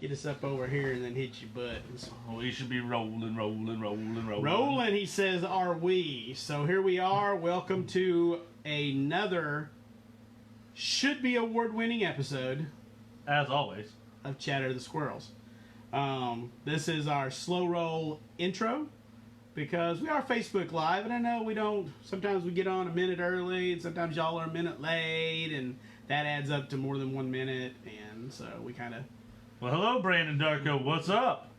get us up over here and then hit your buttons. We should be rolling. Rolling, he says, are we? So here we are. Welcome to another should-be award-winning episode. As always. Of Chatter the Squirrels. This is our slow roll intro because we are Facebook Live, and I know we don't, sometimes we get on a minute early, and sometimes y'all are a minute late, and that adds up to more than 1 minute, and so we kind of... Well, hello, Brandon Darko. What's up?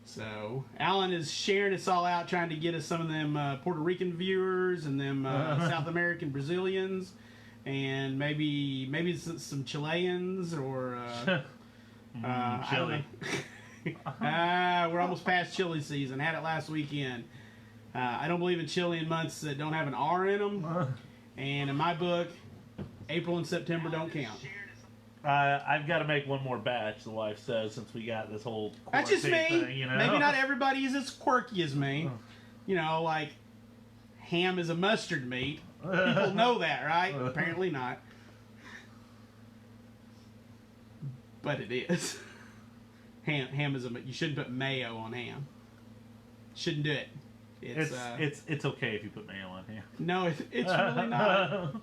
So, Alan is sharing us all out, trying to get us some of them Puerto Rican viewers, and them South American Brazilians, and maybe some Chileans, or... Chili. We're almost past chili season. Had it last weekend. I don't believe in Chilean months that don't have an R in them. And in my book, April and September don't count. I've got to make one more batch, the wife says, since we got this whole that's just me. Thing, you know? Maybe not everybody is as quirky as me. You know, like ham is a mustard meat. People know that, right? Apparently not. But it is. Ham is you shouldn't put mayo on ham. Shouldn't do it. It's okay if you put mayo on ham. No, it's really not.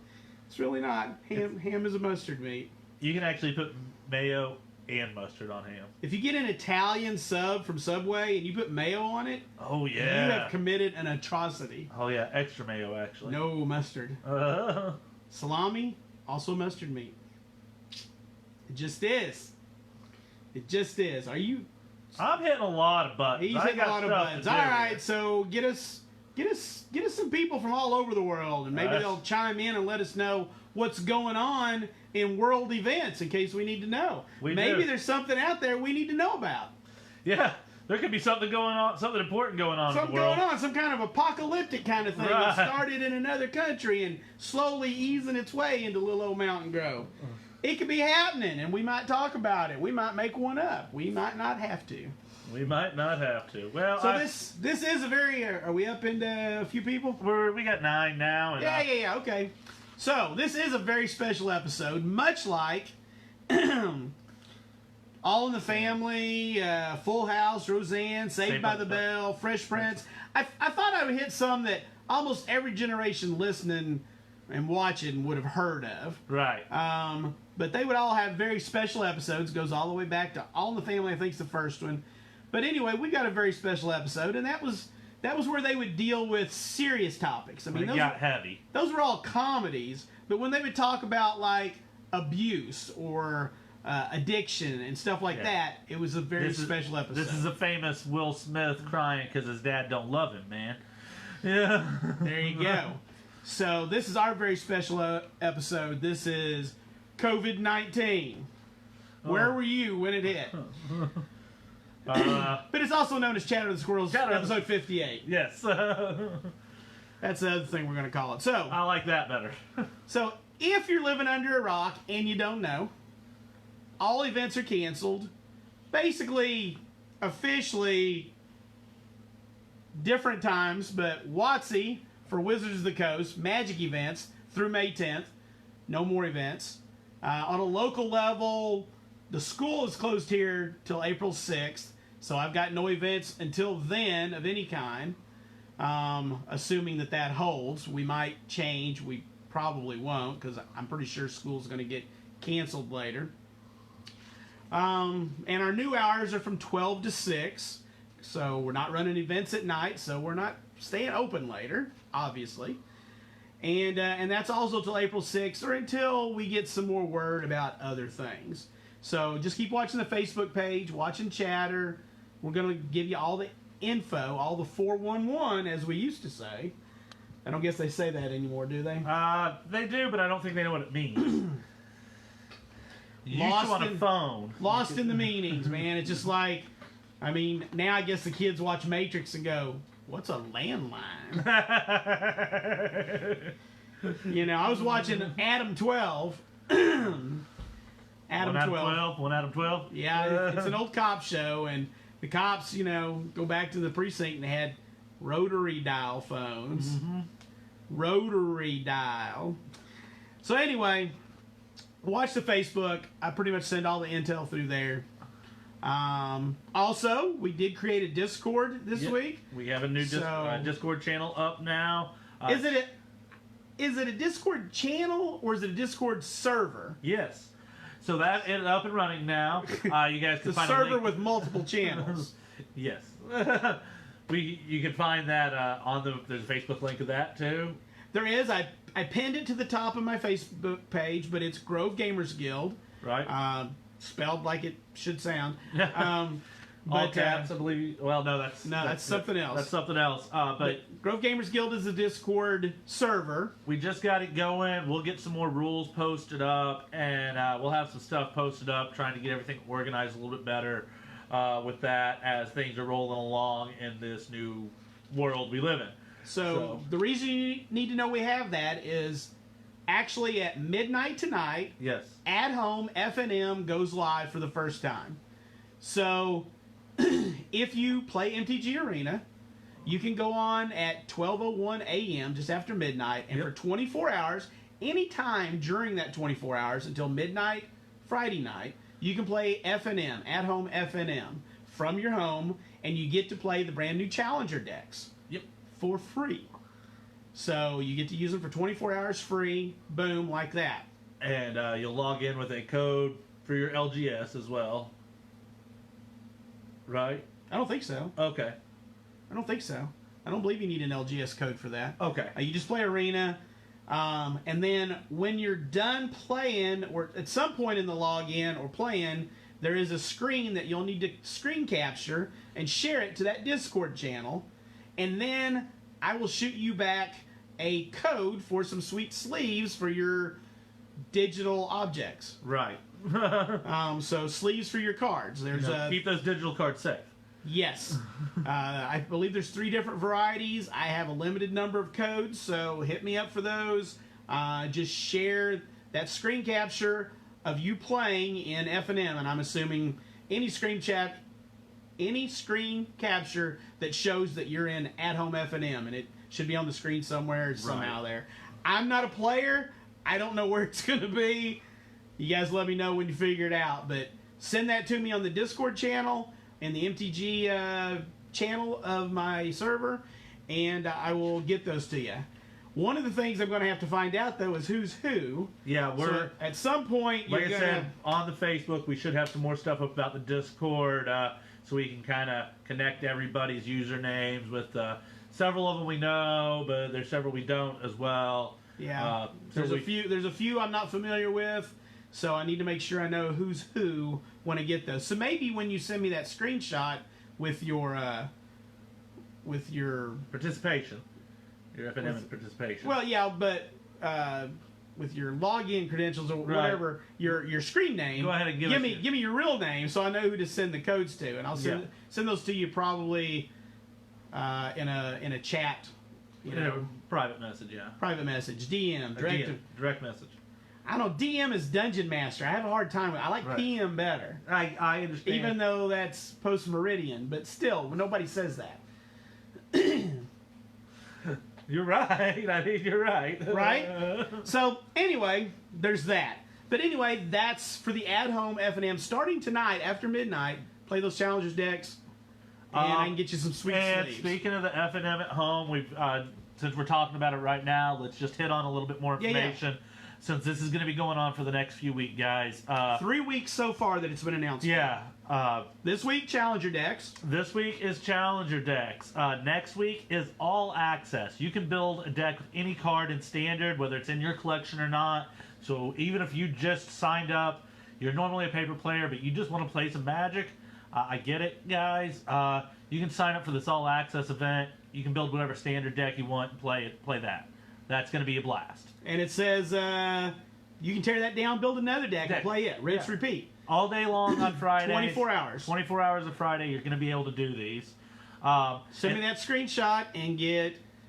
It's really not. Ham is a mustard meat. You can actually put mayo and mustard on ham. If you get an Italian sub from Subway and you put mayo on it, oh yeah, you have committed an atrocity. Oh yeah, extra mayo actually. No mustard. Salami, also mustard meat. It just is. It just is. Are you? I'm hitting a lot of buttons. He's hitting a lot of buttons. All right, so get us some people from all over the world, and maybe they'll chime in and let us know what's going on in world events in case we need to know. Maybe there's something out there we need to know about. Yeah, there could be something going on, something important going on in the world. Something going on, some kind of apocalyptic kind of thing that started in another country and slowly easing its way into little old Mountain Grove. It could be happening, and we might talk about it. We might make one up. We might not have to. We might not have to. Well, so this is a very. Are we up into a few people? We got 9 now. And yeah. Okay. So this is a very special episode, much like All in the Family, Full House, Roseanne, Saved by the Bell, Fresh Prince. I thought I would hit some that almost every generation listening and watching would have heard of. Right. But they would all have very special episodes. Goes all the way back to All in the Family, I think, is the first one. But anyway, we got a very special episode, and that was where they would deal with serious topics. I mean, those got heavy. Those were all comedies, but when they would talk about like abuse or addiction and stuff like that, it was a very special episode. This is a famous Will Smith crying because his dad don't love him, man. Yeah. There you go. So this is our very special episode. This is COVID-19. Where were you when it hit? But it's also known as Chatter the Squirrels, episode 58. Yes. That's the other thing we're going to call it. So I like that better. So if you're living under a rock and you don't know, all events are canceled. Basically, officially, different times, but WotC for Wizards of the Coast, Magic events through May 10th. No more events. On a local level, the school is closed here till April 6th, so I've got no events until then of any kind, assuming that holds. We might change. We probably won't, because I'm pretty sure school's going to get canceled later. And our new hours are from 12 to 6, so we're not running events at night, so we're not staying open later, obviously. And that's also till April 6th, or until we get some more word about other things. So just keep watching the Facebook page, watching Chatter. We're going to give you all the info, all the 411, as we used to say. I don't guess they say that anymore, do they? They do, but I don't think they know what it means. You used to on a phone. Lost in the meanings, man. It's just like, I mean, now I guess the kids watch Matrix and go, what's a landline? You know, I was watching Adam 12. Adam 12. One Adam 12? Yeah, it's an old cop show, and the cops, you know, go back to the precinct and they had rotary dial phones. Mm-hmm. Rotary dial. So anyway, watch the Facebook. I pretty much send all the intel through there. Also, we did create a Discord this week. We have a new Discord channel up now. Is it a Discord channel or is it a Discord server? Yes. So that is up and running now. You guys can The find server a link. with multiple channels. Yes. You can find that there's a Facebook link of that too. There is. I pinned it to the top of my Facebook page, but it's Grove Gamers Guild. Right. Spelled like it should sound. All caps, I believe. Well, no, that's something else. That's something else. But Grove Gamers Guild is a Discord server. we just got it going. We'll get some more rules posted up, and we'll have some stuff posted up, trying to get everything organized a little bit better with that as things are rolling along in this new world we live in. So the reason you need to know we have that is actually at midnight tonight. Yes. At home, FNM goes live for the first time. So if you play MTG Arena, you can go on at 12:01 a.m. just after midnight, and for 24 hours, anytime during that 24 hours until midnight Friday night, you can play FNM, at home FNM, from your home, and you get to play the brand new Challenger decks. Yep. For free. So you get to use them for 24 hours free, boom, like that. And you'll log in with a code for your LGS as well. Right? I don't think so. Okay. I don't think so. I don't believe you need an LGS code for that. Okay. You just play Arena, and then when you're done playing, or at some point in the login or playing, there is a screen that you'll need to screen capture and share it to that Discord channel, and then I will shoot you back a code for some sweet sleeves for your digital objects. Right. So sleeves for your cards. There's keep those digital cards safe. Yes. I believe there's 3 different varieties. I have a limited number of codes, so hit me up for those. Just share that screen capture of you playing in FNM, and I'm assuming any screen capture that shows that you're in at-home FNM, and it should be on the screen somewhere, somehow there. I'm not a player. I don't know where it's going to be. You guys let me know when you figure it out, but send that to me on the Discord channel and the MTG channel of my server, and I will get those to you. One of the things I'm going to have to find out, though, is who's who. Yeah, so at some point, like I said, on the Facebook, we should have some more stuff up about the Discord, so we can kind of connect everybody's usernames with several of them we know, but there's several we don't as well. Yeah, there's a few I'm not familiar with, so I need to make sure I know who's who when I get those. So maybe when you send me that screenshot with your participation, your FNM participation. Well, yeah, but with your login credentials or whatever, your screen name. Go ahead and give me your real name so I know who to send the codes to, and I'll send those to you probably in a chat. Private message, Private message, DM, direct message. I don't know, DM is Dungeon Master. I have a hard time with it. I like PM better. I understand. Even though that's post Meridian, but still, nobody says that. You're right. I think you're right. Right? So, anyway, there's that. But anyway, that's for the at-home FNM. Starting tonight, after midnight, play those Challengers decks, and I can get you some sweet sleeves. Speaking of the FNM at home, we've since we're talking about it right now, let's just hit on a little bit more information. Since this is going to be going on for the next few weeks, guys. 3 weeks so far that it's been announced. Yeah. This week, Challenger decks. This week is Challenger decks. Next week is All Access. You can build a deck with any card in Standard, whether it's in your collection or not. So even if you just signed up, you're normally a paper player, but you just want to play some Magic, I get it, guys. You can sign up for this All Access event. You can build whatever Standard deck you want and play that. That's going to be a blast. And it says you can tear that down, build another deck, and play it. Rinse, repeat. All day long on Friday. 24 hours. 24 hours of Friday, you're going to be able to do these. Send me that screenshot and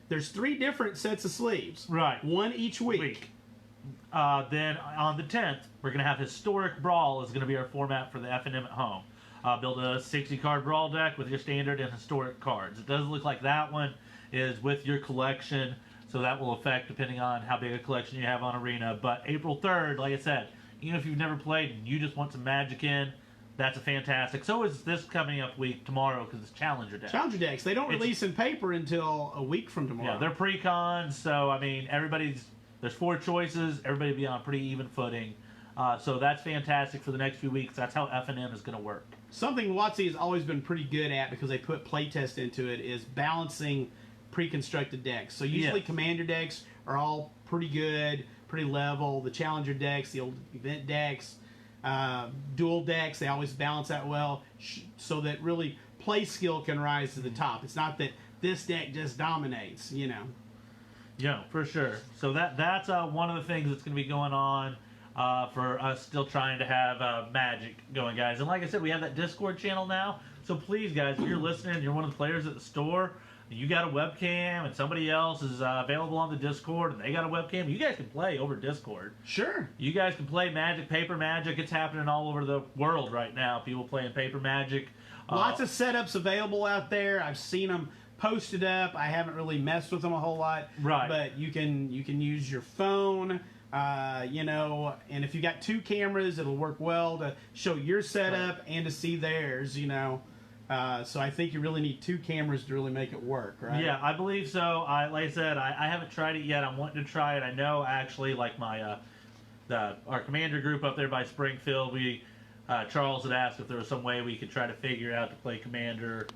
there's 3 different sets of sleeves. Right. 1 each week. Then on the 10th, we're going to have Historic Brawl is going to be our format for the FNM at home. Build a 60-card Brawl deck with your Standard and Historic cards. It doesn't look like that one is with your collection, so that will affect depending on how big a collection you have on Arena. But April 3rd, like I said, even if you've never played and you just want some Magic in, that's a fantastic. So is this coming up week tomorrow because it's Challenger Decks. Challenger decks. They don't release in paper until a week from tomorrow. Yeah, they're pre-cons, so I mean, there's 4 choices. Everybody will be on a pretty even footing. So that's fantastic for the next few weeks. That's how F&M is going to work. Something WotC has always been pretty good at, because they put playtest into it, is balancing pre-constructed decks. So usually Commander decks are all pretty good, pretty level. The Challenger decks, the old event decks, dual decks, they always balance that well, so that really play skill can rise to the top. It's not that this deck just dominates, you know. Yeah, for sure. So that's one of the things that's going to be going on for us still trying to have Magic going, guys. And like I said, we have that Discord channel now. So please, guys, if you're listening, you're one of the players at the store, you got a webcam, and somebody else is available on the Discord, and they got a webcam, you guys can play over Discord. Sure. You guys can play Magic, Paper Magic. It's happening all over the world right now. People playing Paper Magic. Lots of setups available out there. I've seen them posted up. I haven't really messed with them a whole lot. Right. But you can use your phone, you know, and if you got 2 cameras, it'll work well to show your setup and to see theirs, you know. So I think you really need 2 cameras to really make it work, right? Yeah, I believe so. Like I said, I haven't tried it yet. I'm wanting to try it. I know, actually, like my our Commander group up there by Springfield, Charles had asked if there was some way we could try to figure out to play a Commander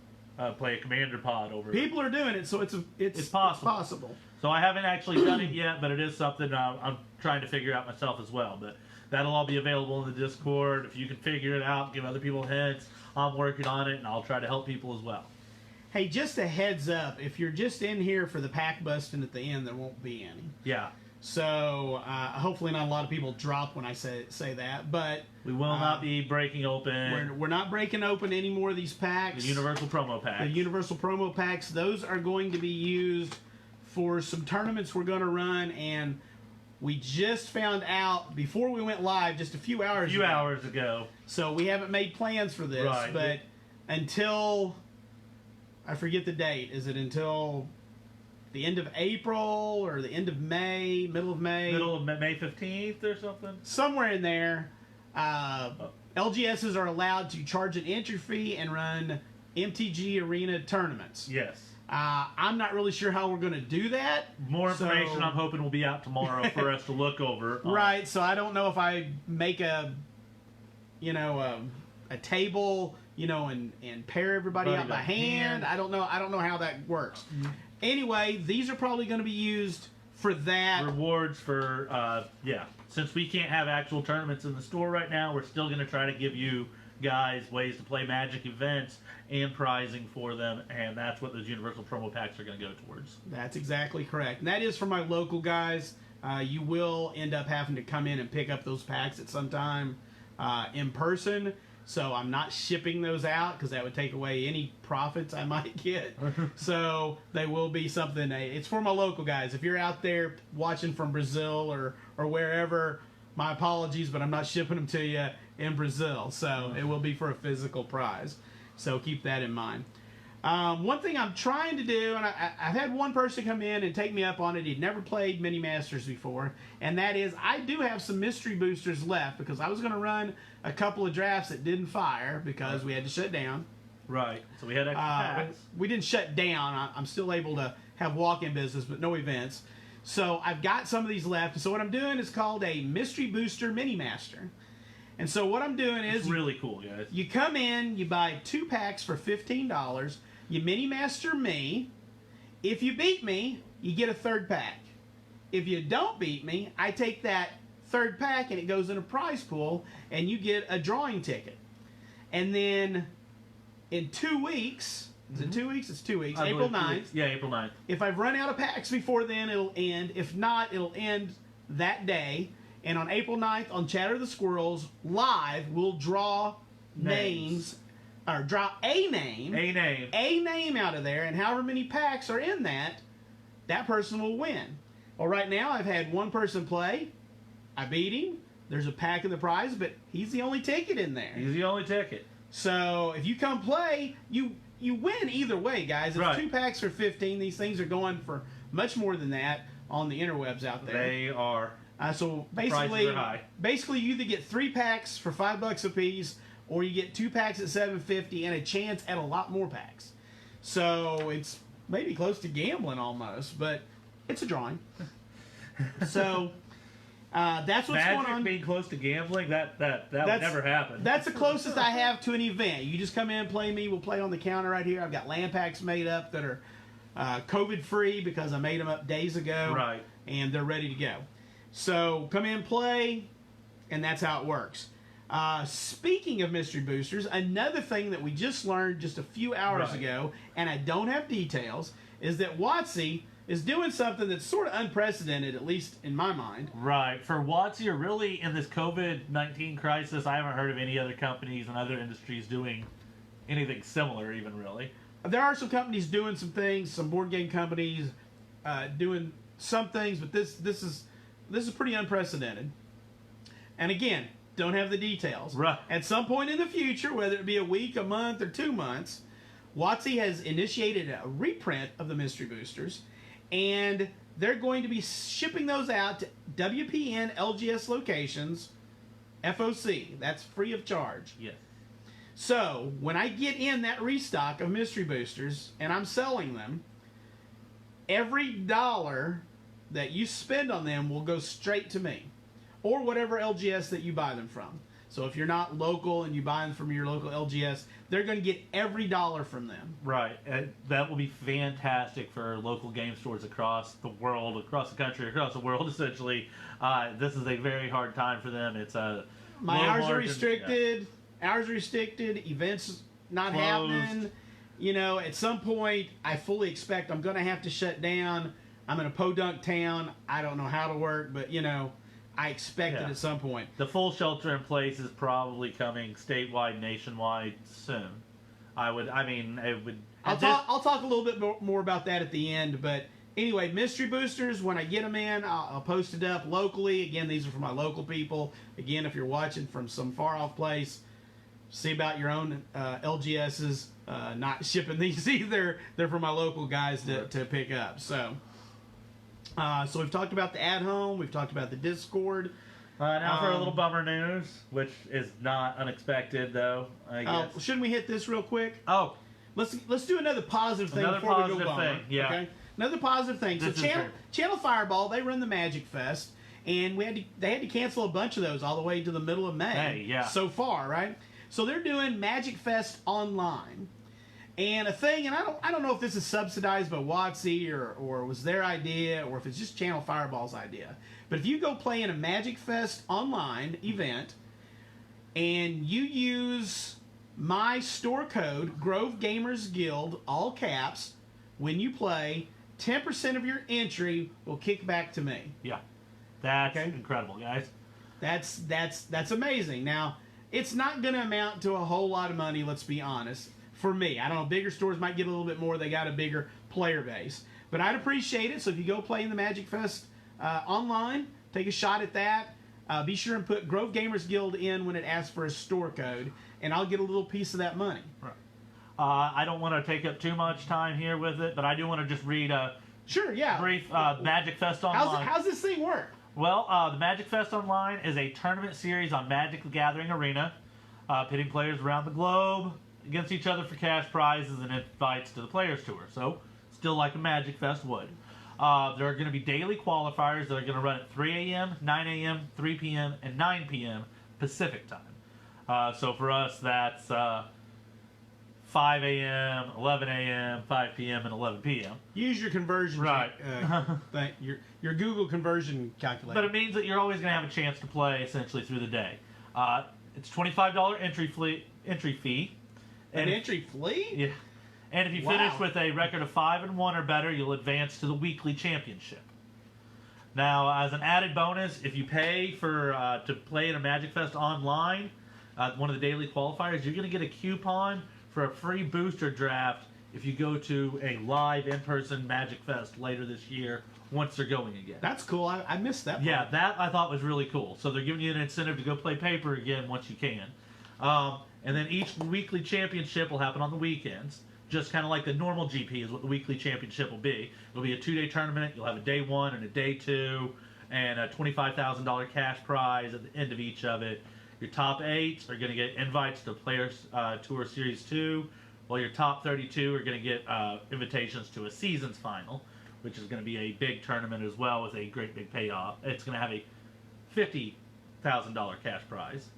pod over. People are doing it, so it's possible. It's possible. So I haven't actually done it yet, but it is something I'm trying to figure out myself as well. But that'll all be available in the Discord. If you can figure it out, give other people hints. I'm working on it, and I'll try to help people as well. Hey, just a heads up, if you're just in here for the pack busting at the end, there won't be any. Yeah. So hopefully not a lot of people drop when I say that, but we will not be breaking open. We're not breaking open any more of these packs. The Universal Promo Packs. The Universal Promo Packs, those are going to be used for some tournaments we're going to run, and we just found out before we went live just a few hours ago. So we haven't made plans for this, but until, I forget the date, is it until the end of April or the end of May, middle of May? Middle of May 15th or something? Somewhere in there. LGSs are allowed to charge an entry fee and run MTG Arena tournaments. Yes. I'm not really sure how we're going to do that. More information I'm hoping will be out tomorrow for us to look over. Right, so I don't know if I make a table, you know, and pair everybody out by hand. I don't know how that works. Mm-hmm. Anyway, these are probably going to be used for that. Rewards for, since we can't have actual tournaments in the store right now, we're still going to try to give you guys ways to play Magic events and prizing for them, and that's what those Universal Promo Packs are going to go towards. That's exactly correct. And that is for my local guys. You will end up having to come in and pick up those packs at some time in person. So I'm not shipping those out because that would take away any profits I might get. So they will be something. It's for my local guys. If you're out there watching from Brazil or wherever, my apologies, but I'm not shipping them to you in Brazil. So it will be for a physical prize. So keep that in mind. One thing I'm trying to do, and I've had one person come in and take me up on it. He'd never played Mini Masters before, and that is I do have some mystery boosters left because I was going to run a couple of drafts that didn't fire because we had to shut down. Right. So we had extra packs. We didn't shut down. I'm still able to have walk-in business, but no events. So I've got some of these left. So what I'm doing is called a Mystery Booster Mini Master. And so what I'm doing is... It's really cool, guys. You come in, you buy 2 packs for $15. You Mini Master me. If you beat me, you get a 3rd pack. If you don't beat me, I take that 3rd pack and it goes in a prize pool and you get a drawing ticket. And then in 2 weeks... Is it 2 weeks? It's 2 weeks. April 9th. Yeah, April 9th. If I've run out of packs before then, it'll end. If not, it'll end that day. And on April 9th, on Chatter the Squirrels, live, we'll draw names, or draw a name out of there, and however many packs are in that person will win. Well, right now, I've had one person play. I beat him. There's a pack in the prize, but he's the only ticket in there. He's the only ticket. So if you come play, you win either way, guys. It's 2 packs for $15. These things are going for much more than that on the interwebs out there. They are. So prices are high. basically, you either get 3 packs for $5 a piece, or you get 2 packs at $7.50 and a chance at a lot more packs. So it's maybe close to gambling almost, but it's a drawing. So that's what's Magic going on. being close to gambling, that would never happen. That's the closest I have to an event. You just come in and play me. We'll play on the counter right here. I've got land packs made up that are COVID free because I made them up days ago. Right. And they're ready to go. So come in, play, and that's how it works. Speaking of mystery boosters, another thing that we just learned just a few hours ago, and I don't have details, is that WotC is doing something that's sort of unprecedented, at least in my mind. Right. For WotC, or really in this COVID-19 crisis, I haven't heard of any other companies and other industries doing anything similar, even really. There are some companies doing some things, some board game companies doing some things, but this is pretty unprecedented. And again, don't have the details. Right. At some point in the future, whether it be a week, a month, or 2 months, WotC has initiated a reprint of the mystery boosters, and they're going to be shipping those out to WPN LGS locations, FOC. That's free of charge. Yes. So when I get in that restock of mystery boosters and I'm selling them, every dollar that you spend on them will go straight to me, or whatever LGS that you buy them from. So if you're not local and you buy them from your local LGS, they're going to get every dollar from them. Right. That will be fantastic for local game stores across the world, across the country, across the world, essentially. This is a very hard time for them. It's a My low hours margin, are restricted. Hours restricted. Events not Closed. happening. You know, at some point, I fully expect I'm going to have to shut down. I'm in a podunk town. I don't know how to work, but, you know, I expect it at some point. The full shelter in place is probably coming statewide, nationwide soon. I'll talk a little bit more about that at the end, but anyway, mystery boosters, when I get them in, I'll post it up locally. Again, these are for my local people. Again, if you're watching from some far off place, see about your own LGSs. Not shipping these either. They're for my local guys to pick up. So we've talked about the at-home. We've talked about the Discord. Now for a little bummer news, which is not unexpected, though, I guess. Shouldn't we hit this real quick? Oh. Let's do another positive thing Another before we positive go bummer. thing, yeah. Okay? Another positive thing. This So is true. Channel Fireball, they run the Magic Fest, and they had to cancel a bunch of those all the way to the middle of May. Hey, yeah. So far, right? So they're doing Magic Fest online. And a thing, and I don't know if this is subsidized by WotC or was their idea, or if it's just Channel Fireball's idea. But if you go play in a Magic Fest online event and you use my store code, Grove Gamers Guild, all caps, when you play, 10% of your entry will kick back to me. Yeah. That's incredible, guys. That's amazing. Now, it's not going to amount to a whole lot of money, let's be honest. For me, I don't know, bigger stores might get a little bit more. They got a bigger player base. But I'd appreciate it. So if you go play in the Magic Fest online, take a shot at that. Be sure and put Grove Gamers Guild in when it asks for a store code, and I'll get a little piece of that money. Right. I don't want to take up too much time here with it, but I do want to just read a brief Magic Fest Online. How's this thing work? Well, the Magic Fest Online is a tournament series on Magic the Gathering Arena, pitting players around the globe against each other for cash prizes and invites to the Players Tour. So, still like a Magic Fest would. There are going to be daily qualifiers that are going to run at 3 a.m., 9 a.m., 3 p.m., and 9 p.m. Pacific time. So for us, that's 5 a.m., 11 a.m., 5 p.m., and 11 p.m. Use your conversion. Right. Your Google conversion calculator. But it means that you're always going to have a chance to play essentially through the day. It's $25 entry fee. An entry fee? Yeah. And if you finish with a record of 5-1 or better, you'll advance to the weekly championship. Now, as an added bonus, if you pay for to play in a Magic Fest online, one of the daily qualifiers, you're going to get a coupon for a free booster draft if you go to a live in-person Magic Fest later this year once they're going again. That's cool. I missed that part. Yeah, that I thought was really cool. So they're giving you an incentive to go play paper again once you can. And then each weekly championship will happen on the weekends. Just kind of like the normal GP is what the weekly championship will be. It'll be a 2-day tournament. You'll have a day 1 and a day 2. and a $25,000 cash prize at the end of each of it. Your top 8 are going to get invites to Players Tour Series 2, while your top 32 are going to get invitations to a seasons final, which is going to be a big tournament as well with a great big payoff. It's going to have a $50,000 cash prize.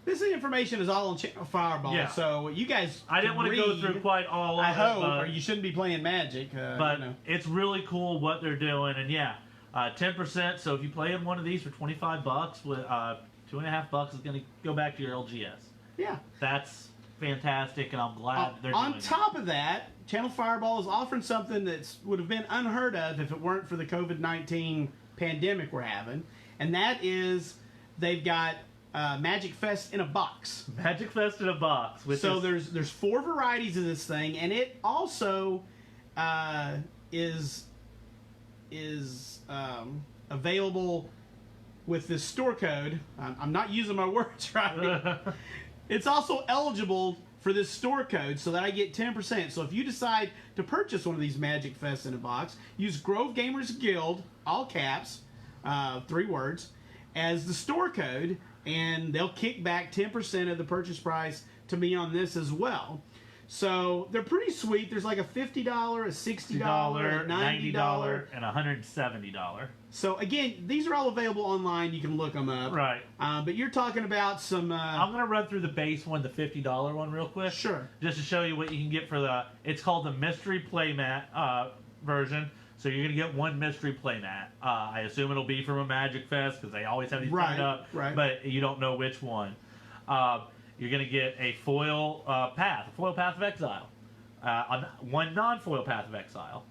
This information is all on Channel Fireball, Yeah. so you guys. I didn't want to go through quite all of I it, hope, but, or you shouldn't be playing Magic. but it's really cool what they're doing, and 10%. So if you play in one of these for $25, with $2.50 is going to go back to your LGS. Yeah, That's fantastic, and I'm glad they're on doing top of that, Channel Fireball is offering something that would have been unheard of if it weren't for the COVID-19 pandemic we're having, and that is they've got Magic Fest in a box. Magic Fest in a box. So there's 4 varieties of this thing, and it also is available with this store code. I'm not using my words right. It's also eligible for this store code so that I get 10%. So if you decide to purchase one of these Magic Fest in a box, use Grove Gamers Guild, all caps, 3 words, as the store code, and they'll kick back 10% of the purchase price to me on this as well. So they're pretty sweet. There's like a $50, a $60, a $90, and a $170. So again, these are all available online. You can look them up. Right. But you're talking about some. I'm going to run through the base one, the $50 one, real quick. Sure. Just to show you what you can get for the. It's called the mystery playmat version. So you're going to get 1 mystery playmat. I assume it'll be from a Magic Fest because they always have these coming up. Right. But you don't know which one. You're going to get a foil Path of Exile. 1 non-foil Path of Exile.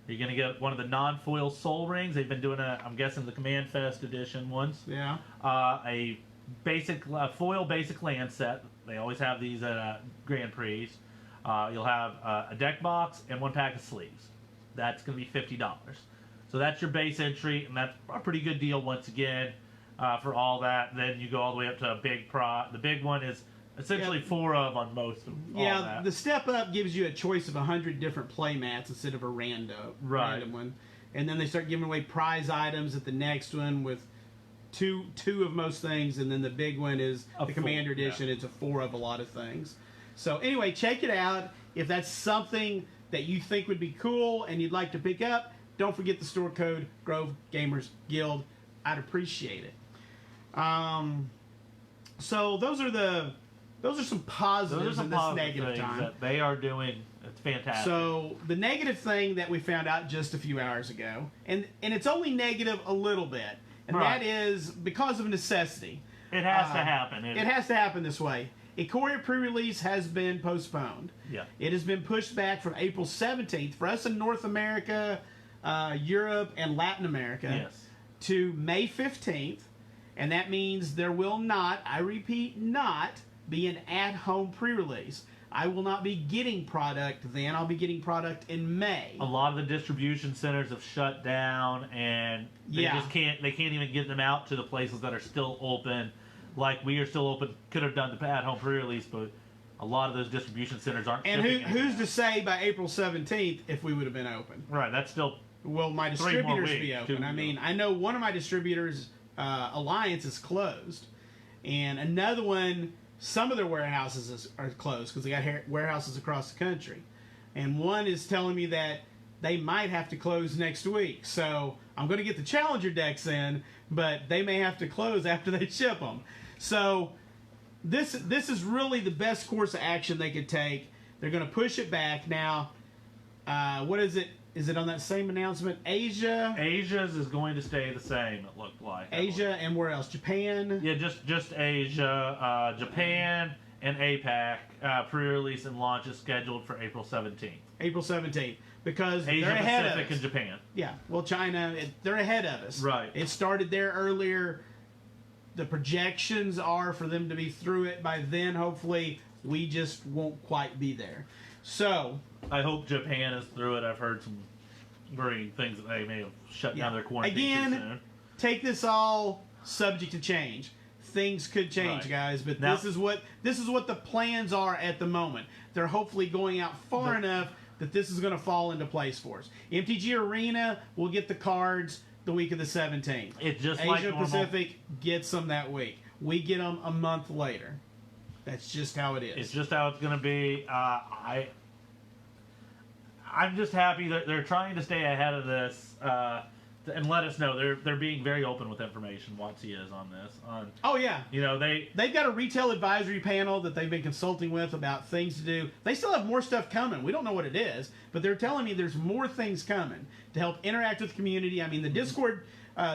You're going to get one of the non-foil Soul Rings. They've been doing I'm guessing, the Command Fest edition ones. Yeah. A foil basic land set. They always have these at Grand Prix. You'll have a deck box and 1 pack of sleeves. That's going to be $50. So that's your base entry, and that's a pretty good deal once again for all that. Then you go all the way up to a big pro. The big one is essentially 4 of on most of all that. The step up gives you a choice of 100 different play mats instead of a random one. And then they start giving away prize items at the next one with two of most things, and then the big one is the Commander Edition. It's a 4 of a lot of things. So anyway, check it out. If that's something that you think would be cool and you'd like to pick up, don't forget the store code Grove Gamers Guild. I'd appreciate it. So those are some positives in this negative time that they are doing. It's fantastic. So the negative thing that we found out just a few hours ago, and it's only negative a little bit, and that is because of necessity. It has to happen. It has to happen this way. Ikoria pre-release has been postponed. Yeah. It has been pushed back from April 17th for us in North America, Europe, and Latin America to May 15th. And that means there will not, I repeat, not be an at-home pre-release. I will not be getting product then. I'll be getting product in May. A lot of the distribution centers have shut down, and they just can't. They can't even get them out to the places that are still open. Like we are still open. Could have done the at-home pre-release, but a lot of those distribution centers aren't. And who's to say by April 17th if we would have been open? Right. That's still. Will my distributors be open? I mean, I know one of my distributors, Alliance, is closed, and another one. Some of their warehouses are closed because they got warehouses across the country. And one is telling me that they might have to close next week. So I'm going to get the Challenger decks in, but they may have to close after they ship them. So this is really the best course of action they could take. They're going to push it back. Now, what is it? Is it on that same announcement? Asia's is going to stay the same, it looked like. Asia and where else? Japan? Yeah, just Asia. Japan and APAC. Pre-release and launch is scheduled for April 17th. April 17th. Because Asia, they're ahead Pacific, of us. and Japan. Yeah, well, China, they're ahead of us. Right. It started there earlier. The projections are for them to be through it by then. Hopefully, we just won't quite be there. So I hope Japan is through it. I've heard some worrying things that they may have shut down their quarantine Again, too soon. Take this all subject to change. Things could change, guys, but now, this is what the plans are at the moment. They're hopefully going out far enough that this is going to fall into place for us. MTG Arena will get the cards the week of the 17th. It's just Asia like normal. Pacific gets them that week. We get them a month later. That's just how it is. It's just how it's going to be. I'm just happy that they're trying to stay ahead of this and let us know. They're being very open with information. WotC is on this. Oh yeah. They've got a retail advisory panel that they've been consulting with about things to do. They still have more stuff coming. We don't know what it is, but they're telling me there's more things coming to help interact with the community. I mean, the Discord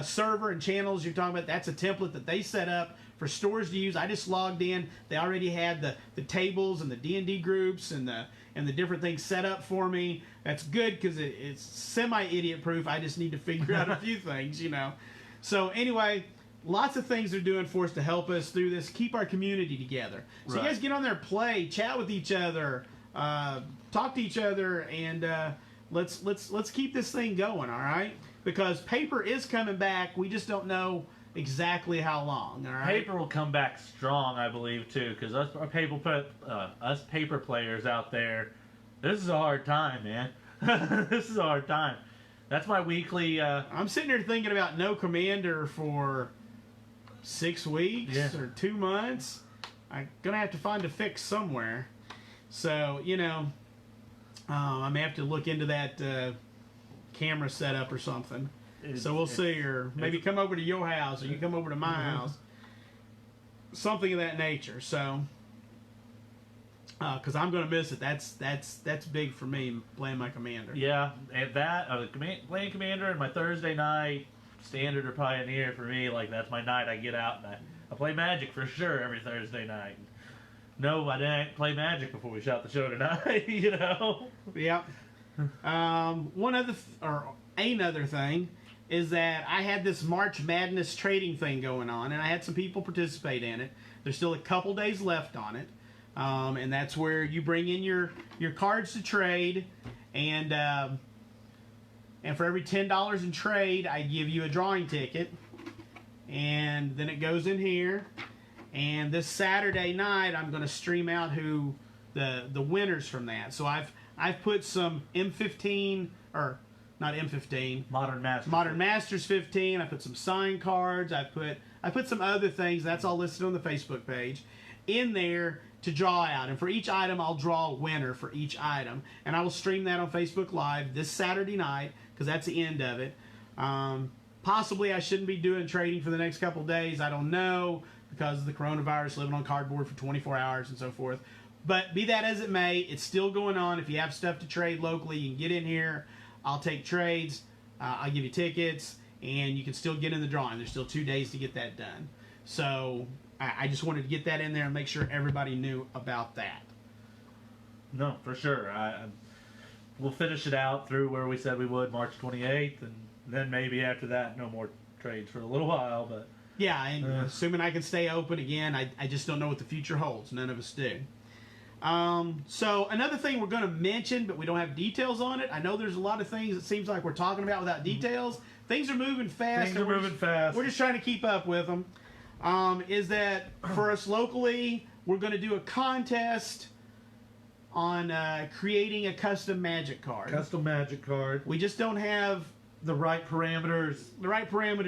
server and channels you're talking about, that's a template that they set up for stores to use. I just logged in. They already had the tables and the D&D groups and the different things set up for me. That's good because it's semi-idiot proof. I just need to figure out a few things, So anyway, lots of things they're doing for us to help us through this, keep our community together. So you guys get on there, play, chat with each other, talk to each other, and let's keep this thing going, all right? Because paper is coming back. We just don't know exactly how long. All right. Paper will come back strong, I believe, too, because us paper players out there, this is a hard time, man. This is a hard time. That's my weekly. I'm sitting here thinking about no commander for 6 weeks or 2 months. I'm gonna have to find a fix somewhere. So I may have to look into that camera setup or something. So we'll see, or maybe come over to your house, or you come over to my house, something of that nature. So, because I'm going to miss it. That's big for me playing my commander. Yeah, and playing commander and my Thursday night standard or pioneer for me. Like that's my night. I get out and I play Magic for sure every Thursday night. No, I didn't play Magic before we shot the show tonight. Yeah. Another thing is that I had this March Madness trading thing going on, and I had some people participate in it. There's still a couple days left on it, and that's where you bring in your cards to trade, and for every $10 in trade, I give you a drawing ticket, and then it goes in here. And this Saturday night, I'm going to stream out who the winners from that. So I've put some M15 or not M15. Modern Masters 15. I put some signed cards. I put some other things. That's all listed on the Facebook page in there to draw out. And for each item, I'll draw a winner for each item. And I will stream that on Facebook Live this Saturday night because that's the end of it. Possibly I shouldn't be doing trading for the next couple days. I don't know because of the coronavirus, living on cardboard for 24 hours and so forth. But be that as it may, it's still going on. If you have stuff to trade locally, you can get in here. I'll take trades. I'll give you tickets, and you can still get in the drawing. There's still 2 days to get that done. So I just wanted to get that in there and make sure everybody knew about that. No, for sure. We'll finish it out through where we said we would, March 28th, and then maybe after that, no more trades for a little while. But yeah, and assuming I can stay open again, I just don't know what the future holds. None of us do. So another thing we're going to mention, but we don't have details on it. I know there's a lot of things it seems like we're talking about without details. Things are moving fast. We're just trying to keep up with them. Is that for us locally, we're going to do a contest on creating a custom Magic card. We just don't have the right parameters.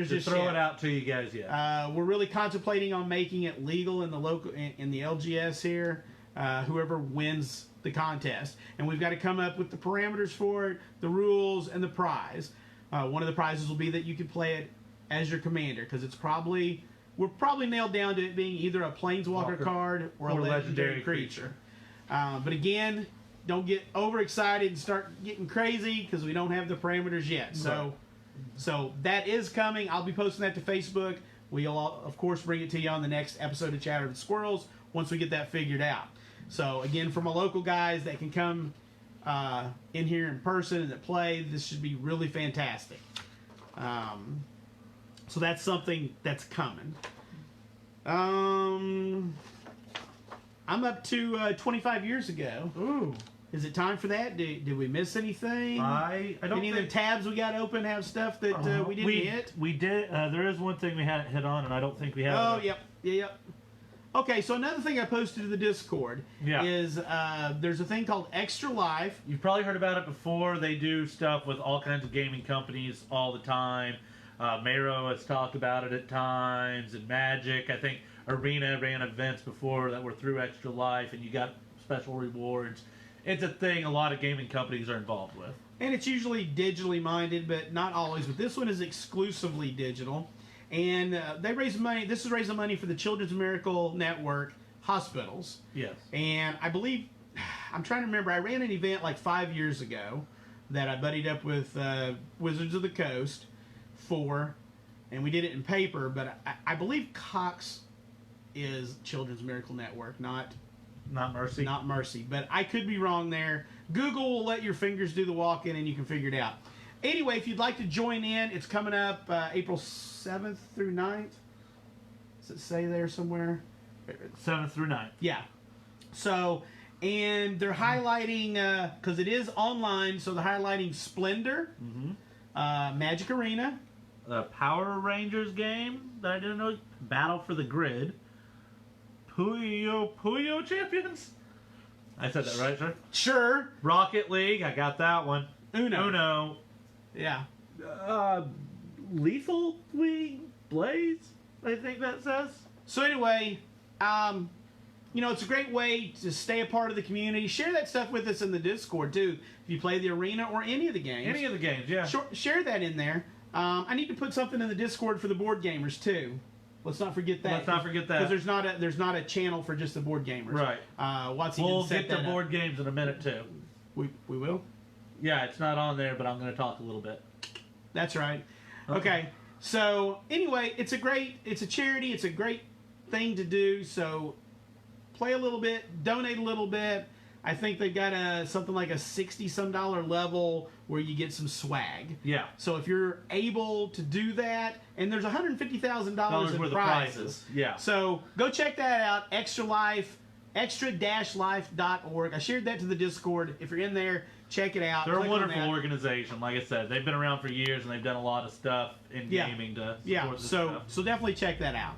Just throw yet. It out to you guys yet. We're really contemplating on making it legal in the LGS here. Whoever wins the contest, and we've got to come up with the parameters for it, the rules, and the prize. One of the prizes will be that you can play it as your commander, because we're probably nailed down to it being either a planeswalker card or a legendary creature. But again, don't get overexcited and start getting crazy because we don't have the parameters yet. So that is coming. I'll be posting that to Facebook. We'll of course bring it to you on the next episode of Chatter with Squirrels once we get that figured out. So again, for my local guys that can come in here in person and that play, this should be really fantastic. So that's something that's coming. I'm up to 25 years ago. Ooh. Is it time for that? Did we miss anything? I don't Any of the tabs we got open have stuff that we didn't hit? We did. There is one thing we hadn't hit on, and I don't think we have. Oh, yep. Okay, so another thing I posted to the Discord is there's a thing called Extra Life. You've probably heard about it before. They do stuff with all kinds of gaming companies all the time. Mero has talked about it at times, and Magic. I think Arena ran events before that were through Extra Life, and you got special rewards. It's a thing a lot of gaming companies are involved with. And it's usually digitally minded, but not always. But this one is exclusively digital. And they raise money. This is raising money for the Children's Miracle Network hospitals. Yes. And I believe, I'm trying to remember, I ran an event like 5 years ago that I buddied up with Wizards of the Coast for, and we did it in paper, but I believe Cox is Children's Miracle Network, not Mercy. Not Mercy, but I could be wrong there. Google will let your fingers do the walking, and you can figure it out. Anyway, if you'd like to join in, it's coming up April 7th through 9th. Does it say there somewhere? 7th through 9th. Yeah. So, and they're highlighting, because it is online, so they're highlighting Splendor, Magic Arena. The Power Rangers game that I didn't know. Battle for the Grid. Puyo Champions? I said that right, sir? Sure. Rocket League, I got that one. Uno. Yeah. Lethal League Blaze, I think that says. So anyway, it's a great way to stay a part of the community. Share that stuff with us in the Discord, too. If you play the Arena or any of the games. Any of the games, yeah. Share that in there. I need to put something in the Discord for the board gamers, too. Let's not forget that. Let's not forget that. Because there's not a channel for just the board gamers. Right. We'll get to board games in a minute, too. We will? Yeah, it's not on there, but I'm going to talk a little bit. That's right. Okay. So, anyway, it's a charity. It's a great thing to do. So, play a little bit, donate a little bit. I think they've got something like a $60-some level where you get some swag. Yeah. So if you're able to do that, and there's $150,000 in prizes. Yeah. So go check that out. extra-life.org. I shared that to the Discord. If you're in there, check it out. They're a wonderful organization. Like I said, they've been around for years, and they've done a lot of stuff in gaming to support this stuff. So definitely check that out.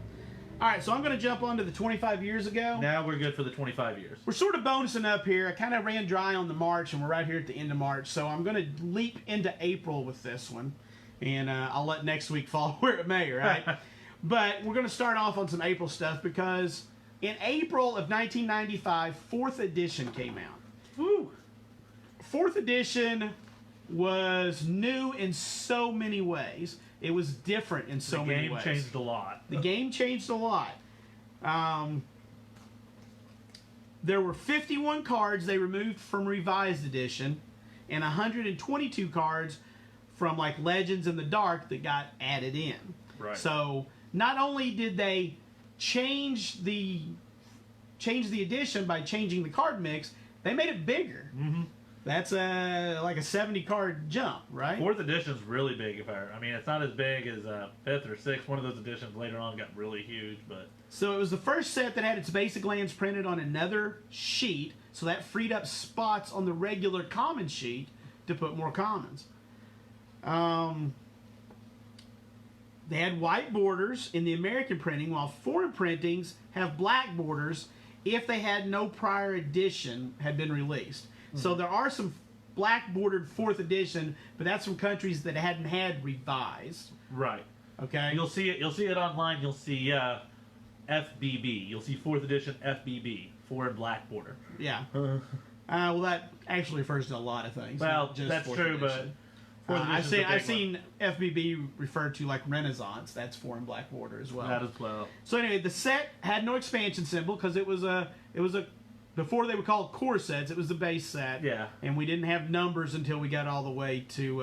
All right, so I'm going to jump on to the 25 years ago. Now we're good for the 25 years. We're sort of bonusing up here. I kind of ran dry on the March, and we're right here at the end of March. So I'm going to leap into April with this one. And I'll let next week fall where it may, right? But we're going to start off on some April stuff because in April of 1995, 4th edition came out. Woo! 4th edition was new in so many ways. It was different in so many ways. The game changed a lot. The game changed a lot. There were 51 cards they removed from Revised Edition and 122 cards from like Legends in the Dark that got added in. Right. So not only did they change the edition by changing the card mix, they made it bigger. Mm-hmm. That's like a 70-card jump, right? 4th edition's really big. I mean, it's not as big as 5th or 6th. One of those editions later on got really huge, but so it was the first set that had its basic lands printed on another sheet, so that freed up spots on the regular common sheet to put more commons. They had white borders in the American printing, while foreign printings have black borders if they had no prior edition had been released. So there are some black bordered 4th edition, but that's from countries that hadn't had Revised. Right. Okay. You'll see it online. You'll see FBB. You'll see 4th edition FBB, foreign black border. Yeah. Well, that actually refers to a lot of things. Well, not just that's 4th true, edition. but I've seen FBB referred to like Renaissance. That's foreign black border as well. That as well. So anyway, the set had no expansion symbol because it was a before they were called core sets. It was the base set. Yeah. And we didn't have numbers until we got all the way to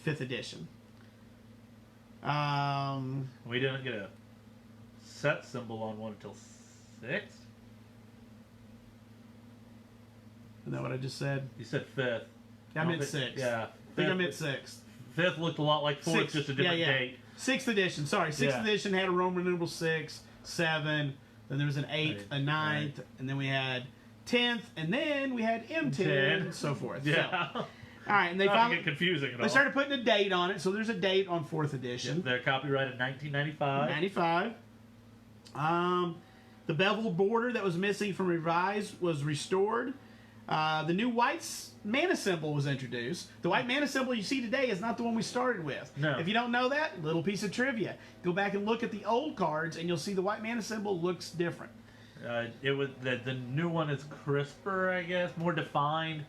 5th edition. We didn't get a set symbol on one until 6th. Isn't that what I just said? You said 5th. I meant 6th. Yeah. I think I meant 6th. 5th looked a lot like 4th, just a different date. 6th edition. Sorry, 6th edition had a Roman numeral 6, 7. Then there was an 8th, a 9th, and then we had 10th, and then we had M10, and so forth. Yeah. So, all right, and they finally get confusing at all. They started putting a date on it, so there's a date on 4th edition. Yeah, they're copyrighted 1995. 95. The bevel border that was missing from Revised was restored. The new white mana symbol was introduced. The white mana symbol you see today is not the one we started with. No. If you don't know that, little piece of trivia. Go back and look at the old cards, and you'll see the white mana symbol looks different. It was the new one is crisper, I guess, more defined.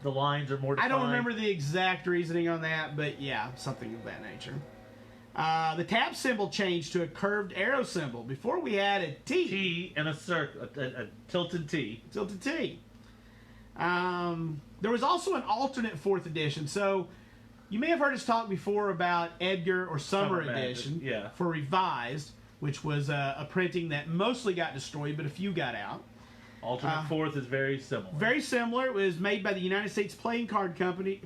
The lines are more defined. I don't remember the exact reasoning on that, but yeah, something of that nature. The tap symbol changed to a curved arrow symbol. Before we had a T. T and a circle, a tilted T. Tilted T. There was also an alternate 4th edition. So you may have heard us talk before about Edgar or Summer Edition yeah. for Revised, which was a printing that mostly got destroyed, but a few got out. Alternate 4th is very similar. Very similar. It was made by the United States Playing Card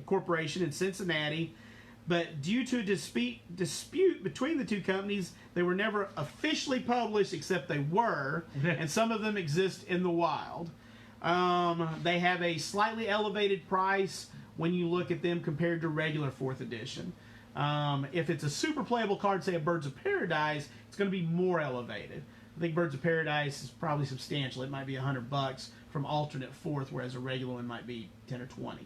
Corporation in Cincinnati, but due to a dispute between the two companies, they were never officially published, except they were, and some of them exist in the wild. They have a slightly elevated price when you look at them compared to regular 4th edition. If it's a super playable card, say a Birds of Paradise, it's going to be more elevated. I think Birds of Paradise is probably substantial. It might be $100 from alternate 4th, whereas a regular one might be 10 or 20.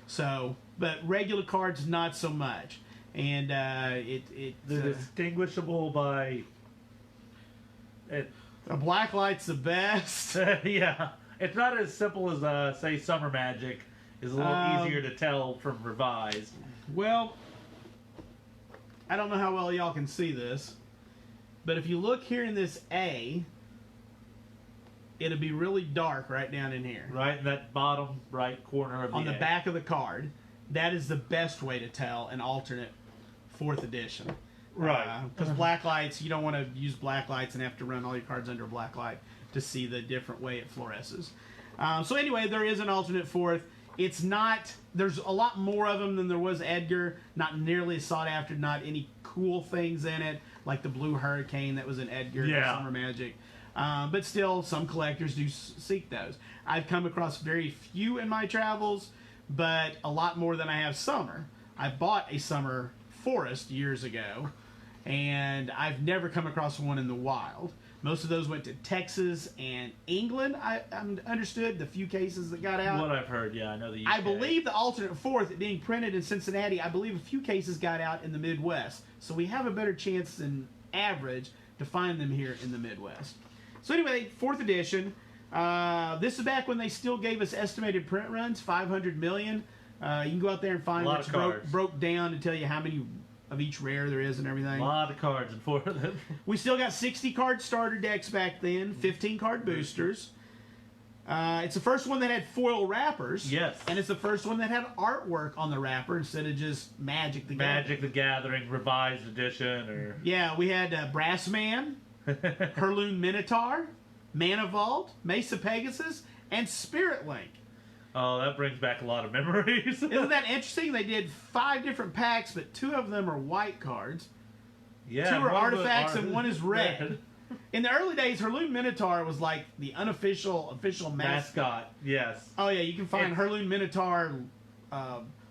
So, but regular cards not so much, and they're distinguishable by it. A black light's the best. Yeah, it's not as simple as say Summer Magic is a little easier to tell from Revised. Well, I don't know how well y'all can see this, but if you look here in this A, it'll be really dark right down in here. Right in that bottom right corner of on the A. back of the card. That is the best way to tell an alternate 4th edition. Right. Because black lights, you don't want to use black lights and have to run all your cards under a black light to see the different way it fluoresces. So anyway, there is an alternate 4th. It's not, there's a lot more of them than there was Edgar. Not nearly as sought after, not any cool things in it, like the Blue Hurricane that was in Edgar, Yeah. Summer Magic. But still, some collectors do seek those. I've come across very few in my travels, but a lot more than I have Summer. I bought a Summer Forest years ago, and I've never come across one in the wild. Most of those went to Texas and England, I understood, the few cases that got out. What I've heard, yeah, I know the UK. I believe the alternate 4th being printed in Cincinnati, I believe a few cases got out in the Midwest. So we have a better chance than average to find them here in the Midwest. So anyway, 4th edition. This is back when they still gave us estimated print runs, 500 million. You can go out there and find what's broke down to tell you how many of each rare there is and everything. A lot of cards and 4 of them. We still got 60 card starter decks back then, 15 card boosters. It's the first one that had foil wrappers. Yes. And it's the first one that had artwork on the wrapper instead of just Magic the Gathering. Magic the Gathering Revised Edition, or Yeah, we had Brass Man, Herloon Minotaur, Mana Vault, Mesa Pegasus, and Spirit Link. Oh, that brings back a lot of memories. Isn't that interesting? They did 5 different packs, but 2 of them are white cards. Yeah, 2 are one of the artifacts and 1 is red. In the early days, Herloon Minotaur was like the official mascot. Yes. Oh yeah, you can find Herloon Minotaur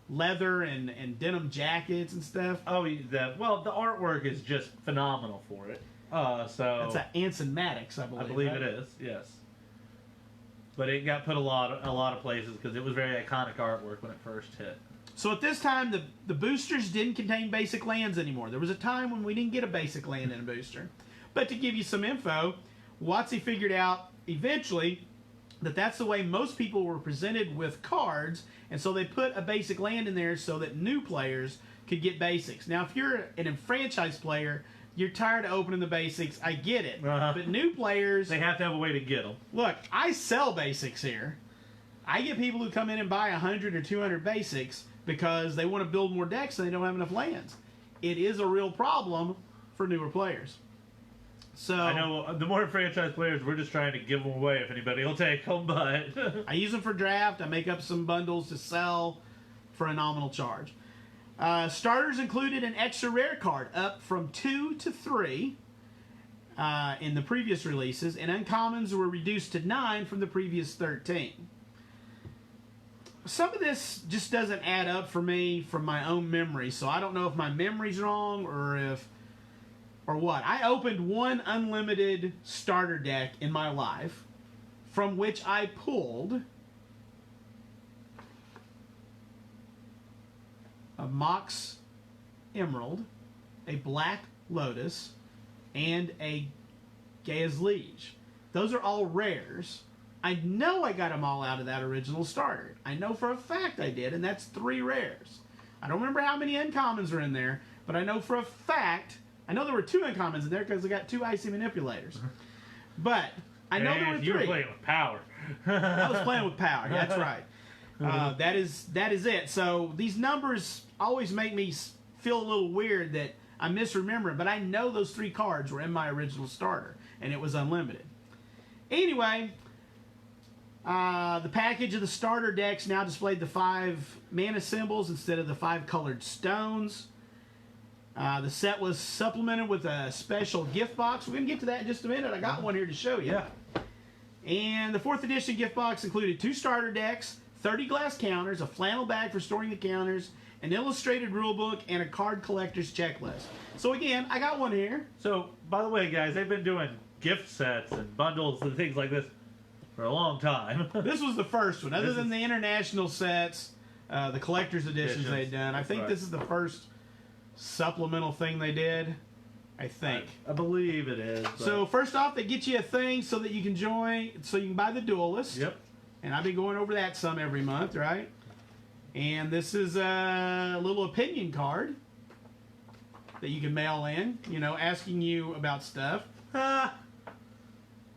leather and denim jackets and stuff. Oh, the artwork is just phenomenal for it. So That's an Anson Maddox, I believe. I believe it is. Yes. But it got put a lot of places because it was very iconic artwork when it first hit. So at this time, the boosters didn't contain basic lands anymore. There was a time when we didn't get a basic land in a booster. But to give you some info, WotC figured out eventually that that's the way most people were presented with cards, and so they put a basic land in there so that new players could get basics. Now, if you're an enfranchised player, you're tired of opening the basics. I get it. But new players... They have to have a way to get them. Look, I sell basics here. I get people who come in and buy 100 or 200 basics because they want to build more decks and they don't have enough lands. It is a real problem for newer players. So I know the more franchise players, we're just trying to give them away if anybody will take them, but... I use them for draft. I make up some bundles to sell for a nominal charge. Starters included an extra rare card, up from 2 to 3 in the previous releases, and uncommons were reduced to 9 from the previous 13. Some of this just doesn't add up for me from my own memory, so I don't know if my memory's wrong or what. I opened one unlimited starter deck in my life, from which I pulled Mox Emerald, a Black Lotus, and a Gaia's Liege. Those are all rares. I know I got them all out of that original starter. I know for a fact I did, and that's 3 rares. I don't remember how many uncommons are in there, but I know for a fact, I know there were 2 uncommons in there because I got 2 icy manipulators. But I know there were 3. You were playing with power. I was playing with power. That's right. That is it. So these numbers always make me feel a little weird that I'm misremembering, but I know those 3 cards were in my original starter, and it was unlimited. Anyway, the package of the starter decks now displayed the 5 mana symbols instead of the 5 colored stones. The set was supplemented with a special gift box. We're going to get to that in just a minute. I got one here to show you. Yeah. And the 4th edition gift box included 2 starter decks, 30 glass counters, a flannel bag for storing the counters, an illustrated rulebook, and a card collector's checklist. So again, I got one here. So, by the way, guys, they've been doing gift sets and bundles and things like this for a long time. This was the first one. Other than the international sets, the collector's editions they'd done. I think this is the first supplemental thing they did. I think. I believe it is. But... So first off, they get you a thing so that you can join, so you can buy the Duelist. Yep. And I've been going over that some every month, right? And this is a little opinion card that you can mail in, you know, asking you about stuff. I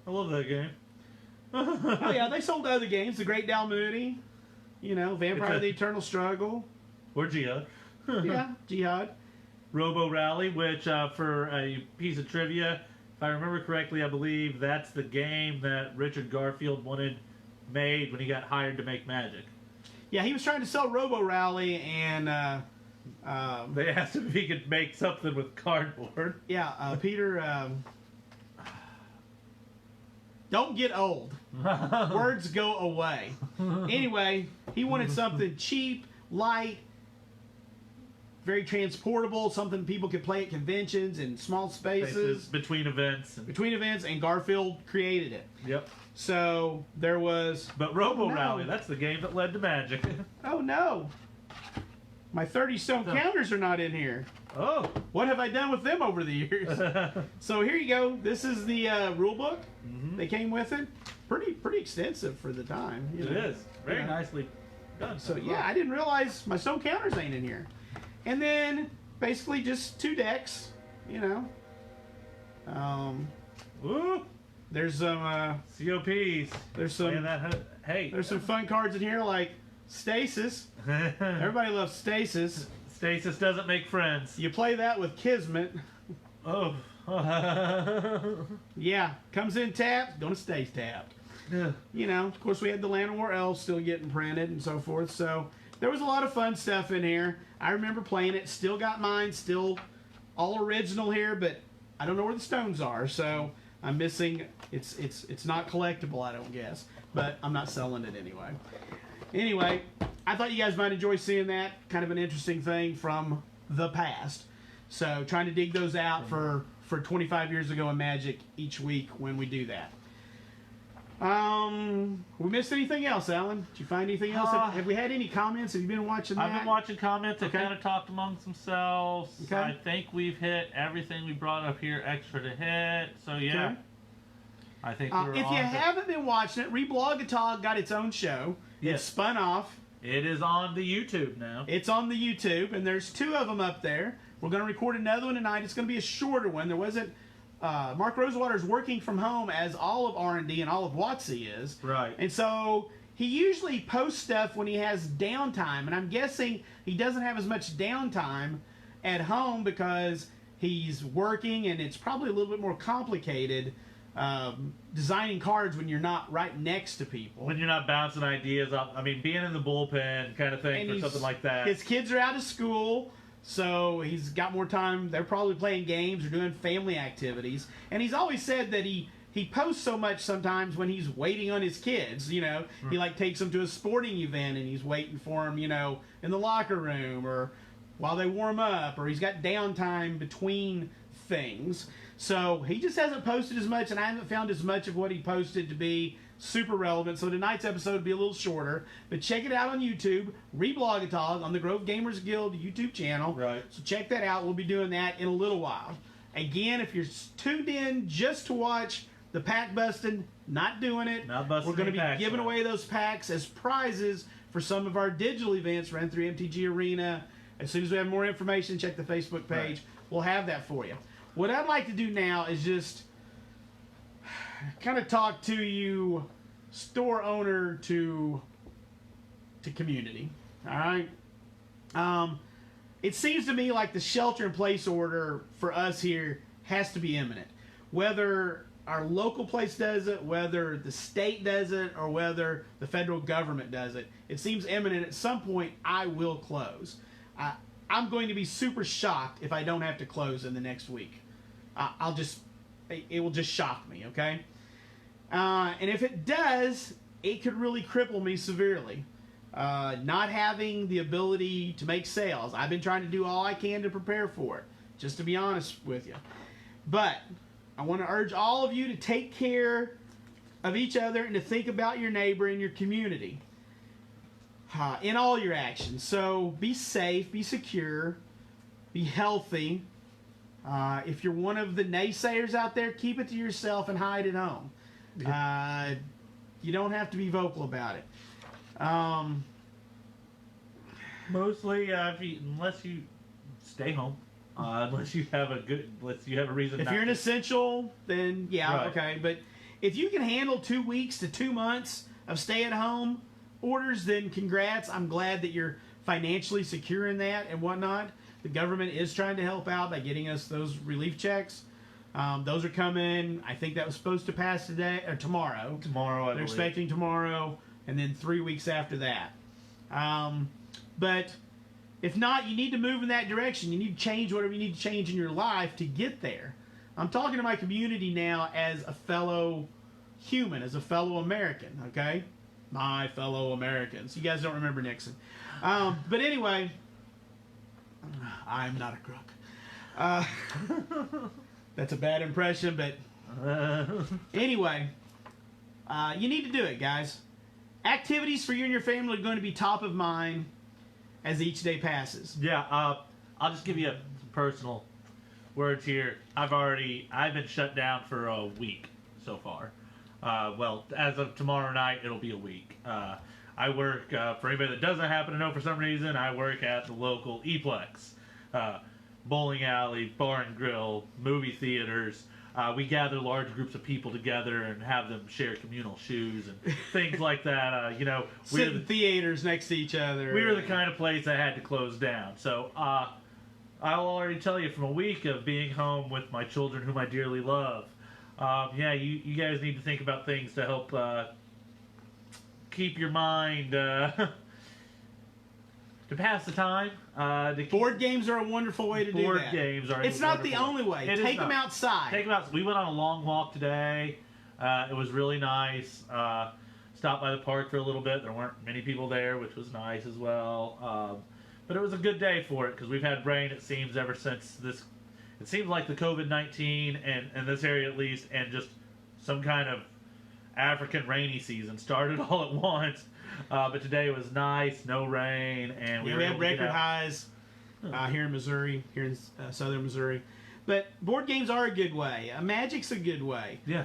love that game. Oh yeah, they sold other games, The Great Dalmoody, you know, Vampire the Eternal Struggle. Or Jihad. Yeah, Jihad. Robo Rally, which for a piece of trivia, if I remember correctly, I believe that's the game that Richard Garfield wanted made when he got hired to make Magic. Yeah, he was trying to sell Robo Rally, and they asked him if he could make something with cardboard. Yeah, Peter. Don't get old. Words go away. Anyway, he wanted something cheap, light, very transportable, something people could play at conventions and small spaces. Between events. And Garfield created it. Yep. So there was... But Robo Rally, that's the game that led to Magic. Oh no. My 30 stone counters are not in here. Oh. What have I done with them over the years? So here you go. This is the rule book. They came with it. Pretty extensive for the time. It is. Very nicely done. So yeah, I didn't realize my stone counters ain't in here. And then basically just 2 decks, you know. Ooh. There's some COPs. There's some there's some fun cards in here like Stasis. Everybody loves Stasis. Stasis doesn't make friends. You play that with Kismet. Oh. Yeah, comes in tapped, gonna stay tapped. Yeah. You know, of course we had the Land of War Elves still getting printed and so forth. So there was a lot of fun stuff in here. I remember playing it. Still got mine. Still all original here, but I don't know where the stones are. So I'm missing. It's not collectible, I don't guess. But I'm not selling it anyway. Anyway, I thought you guys might enjoy seeing that. Kind of an interesting thing from the past. So trying to dig those out for 25 years ago in Magic each week when we do that. We missed anything else, Alan? Did you find anything else? Have we had any comments? Have you been watching that? I've been watching comments. They kind of talked amongst themselves. Okay. I think we've hit everything we brought up here extra to hit. So yeah. Okay. I think we're if you haven't been watching it, Reblog-a-Tog got its own show. Yes. It's spun off. It is on the YouTube now. It's on the YouTube, and there's 2 of them up there. We're going to record another one tonight. It's going to be a shorter one. There wasn't... Mark Rosewater's working from home as all of R&D and all of WotC is. Right. And so he usually posts stuff when he has downtime. And I'm guessing he doesn't have as much downtime at home because he's working and it's probably a little bit more complicated designing cards when you're not right next to people. When you're not bouncing ideas off. I mean, being in the bullpen kind of thing And for something like that. His kids are out of school. So he's got more time. They're probably playing games or doing family activities. And he's always said that he posts so much sometimes when he's waiting on his kids. You know, he like takes them to a sporting event and he's waiting for them, you know, in the locker room or while they warm up, or he's got downtime between things. So he just hasn't posted as much, and I haven't found as much of what he posted to be super relevant. So tonight's episode will be a little shorter, but check it out on YouTube, Reblogatog on the Grove Gamers Guild YouTube channel. Right. So check that out. We'll be doing that in a little while. Again, if you're tuned in just to watch the pack busting, not doing it. Not busting. We're going to any be packs, giving man. away those packs as prizes for some of our digital events run through MTG Arena. As soon as we have more information, check the Facebook page. Right. We'll have that for you. What I'd like to do now is just kind of talk to you, store owner to community. All right. It seems to me like the shelter-in-place order for us here has to be imminent. Whether our local place does it, whether the state does it, or whether the federal government does it, it seems imminent. At some point, I will close. I'm going to be super shocked if I don't have to close in the next week. It will just shock me, okay? And if it does, it could really cripple me severely. Not having the ability to make sales. I've been trying to do all I can to prepare for it, just to be honest with you. But I want to urge all of you to take care of each other and to think about your neighbor and your community in all your actions. So be safe, be secure, be healthy. If you're one of the naysayers out there, keep it to yourself and hide at home. You don't have to be vocal about it. Mostly, unless you stay home, unless you have a reason. If not you're an to. essential, then yeah, Right. okay. But if you can handle 2 weeks to 2 months of stay-at-home orders, then congrats. I'm glad that you're financially secure in that and whatnot. The government is trying to help out by getting us those relief checks. Those are coming. I think that was supposed to pass today or tomorrow. Tomorrow, I They're believe. expecting tomorrow, and then 3 weeks after that. But if not, you need to move in that direction. You need to change whatever you need to change in your life to get there. I'm talking to my community now as a fellow human, as a fellow American, okay? My fellow Americans. You guys don't remember Nixon. But anyway, I'm not a crook. That's a bad impression, but anyway, you need to do it, guys. Activities for you and your family are going to be top of mind as each day passes. Yeah, I'll just give you some personal words here. I've been shut down for a week so far. Well, as of tomorrow night, it'll be a week. I work, for anybody that doesn't happen to know for some reason, I work at the local E-Plex. Bowling alley, bar and grill, movie theaters. We gather large groups of people together and have them share communal shoes and things like that. Sit in theaters next to each other. We were the kind of place that had to close down. So I'll already tell you, from a week of being home with my children, whom I dearly love, you guys need to think about things to help keep your mind to pass the time. Board games are a wonderful way to do that. Board games are. It's not the only way. It is Take them not. outside. Take them out. We went on a long walk today. It was really nice. Stopped by the park for a little bit. There weren't many people there, which was nice as well. But it was a good day for it because we've had rain, it seems, ever since this. It seems like the COVID-19 and in this area at least, and just some kind of African rainy season started all at once. But today was nice, no rain, and we were we able had to get record out. highs here in Missouri, here in southern Missouri. But board games are a good way. Magic's a good way. Yeah.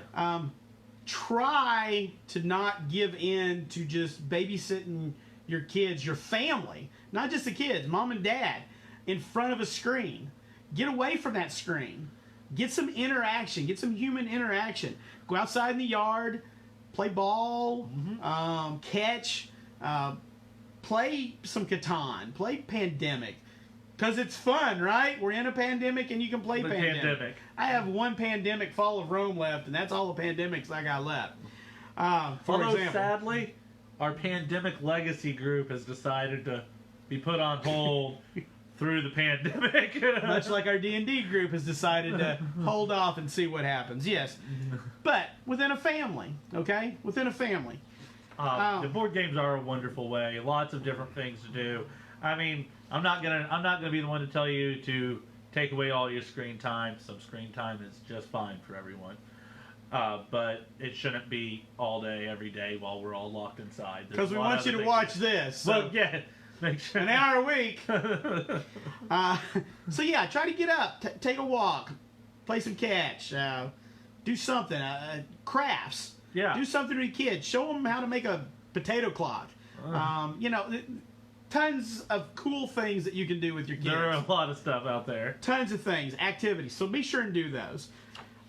Try to not give in to just babysitting your kids, your family, not just the kids, mom and dad, in front of a screen. Get away from that screen. Get some interaction. Get some human interaction. Go outside in the yard. Play ball, catch, play some Catan, play Pandemic. Because it's fun, right? We're in a pandemic and you can play Pandemic. I have one Pandemic Fall of Rome left, and that's all the Pandemics I got left. Although, sadly, our Pandemic Legacy group has decided to be put on hold through the pandemic. Much like our D&D group has decided to hold off and see what happens. Yes. But within a family, okay? Within a family. The board games are a wonderful way. Lots of different things to do. I mean, I'm not gonna be the one to tell you to take away all your screen time. Some screen time is just fine for everyone. but it shouldn't be all day, every day while we're all locked inside. Because we want you to watch this. So Well, yeah, make sure. an hour a week. So yeah, try to get up, take a walk, play some catch, do something, crafts. Yeah. Do something to your kids. Show them how to make a potato clock. You know, tons of cool things that you can do with your kids. There are a lot of stuff out there. Tons of things, activities. So be sure and do those.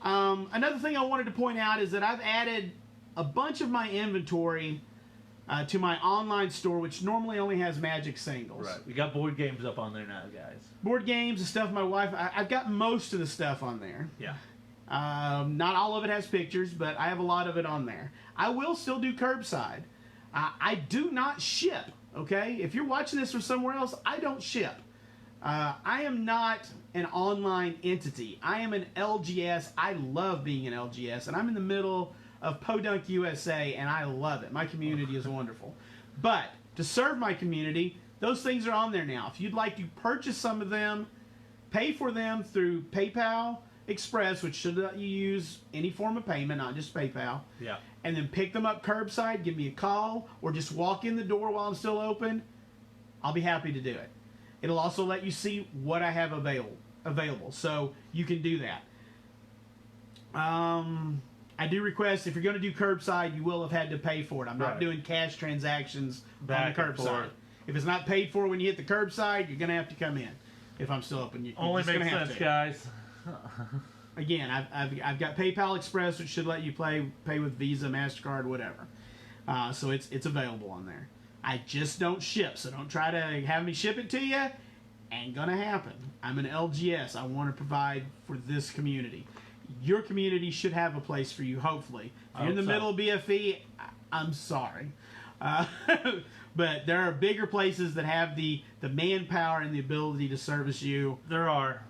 Another thing I wanted to point out is that I've added a bunch of my inventory to my online store, which normally only has Magic singles. Right. We got board games up on there now, guys. Board games, the stuff my wife... I've got most of the stuff on there. Yeah. Not all of it has pictures, but I have a lot of it on there. I will still do curbside. I do not ship, okay? If you're watching this from somewhere else, I don't ship. I am not an online entity. I am an LGS. I love being an LGS, and I'm in the middle of Podunk, USA, and I love it. My community is wonderful. But to serve my community, those things are on there now. If you'd like to purchase some of them, pay for them through PayPal Express, which should let you use any form of payment, not just PayPal. Yeah. And then pick them up curbside, give me a call, or just walk in the door while I'm still open. I'll be happy to do it. It'll also let you see what I have available, so you can do that. I do request, if you're going to do curbside, you will have had to pay for it. I'm not doing cash transactions Back on and the curbside. forth. If it's not paid for when you hit the curbside, you're going to have to come in. If I'm still open, you're Only just gonna makes have sense, to. guys. Again, I've got PayPal Express, which should let you pay with Visa, MasterCard, whatever. So it's available on there. I just don't ship, so don't try to have me ship it to you. Ain't gonna happen. I'm an LGS. I want to provide for this community. Your community should have a place for you, hopefully. If you're in the middle of BFE, I'm sorry. But there are bigger places that have the manpower and the ability to service you. There are.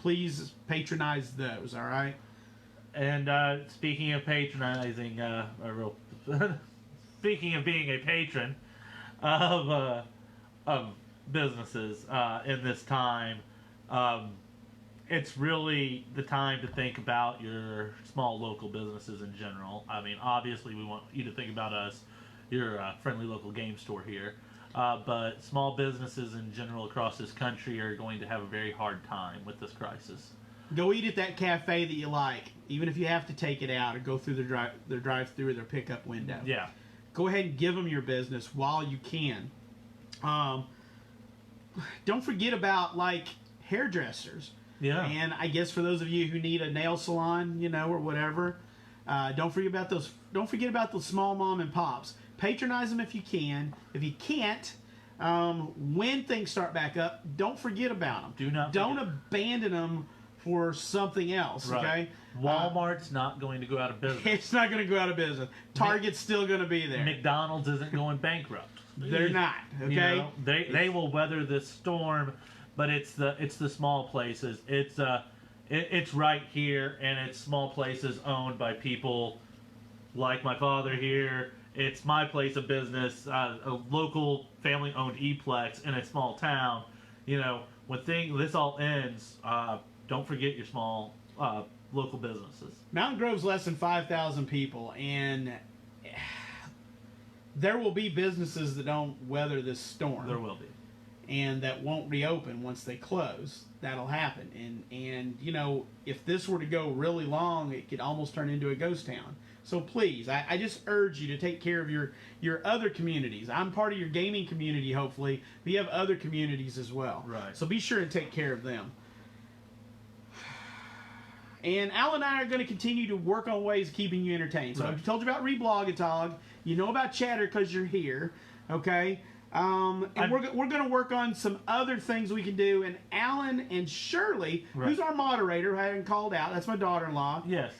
Please patronize those, all right? And speaking of patronizing, speaking of being a patron of businesses in this time, it's really the time to think about your small local businesses in general. I mean, obviously we want you to think about us, your friendly local game store here, but small businesses in general across this country are going to have a very hard time with this crisis. Go eat at that cafe that you like, even if you have to take it out or go through their drive-through or their pickup window. Yeah. Go ahead and give them your business while you can. Don't forget about, like, hairdressers. Yeah. And I guess for those of you who need a nail salon, you know, or whatever, don't forget about those. Don't forget about those small mom and pops. Patronize them if you can. If you can't, when things start back up, don't forget about them. Don't abandon them for something else. Right. Okay. Walmart's not going to go out of business. It's not going to go out of business. Target's still going to be there. McDonald's isn't going bankrupt. They're not. Okay. You know, they will weather this storm, but it's the small places. It's right here, and it's small places owned by people like my father here. It's my place of business, a local family-owned E-Plex in a small town. You know, when this all ends, don't forget your small local businesses. Mountain Grove's less than 5,000 people, and there will be businesses that don't weather this storm. There will be. And that won't reopen once they close. That'll happen. And you know, if this were to go really long, it could almost turn into a ghost town. So please, I just urge you to take care of your other communities. I'm part of your gaming community, hopefully. But you have other communities as well. Right. So be sure and take care of them. And Al and I are going to continue to work on ways of keeping you entertained. So I've told you about Reblogatog. You know about Chatter because you're here. Okay? And we're going to work on some other things we can do. And Alan and Shirley, who's our moderator, who I haven't called out. That's my daughter-in-law. Yes.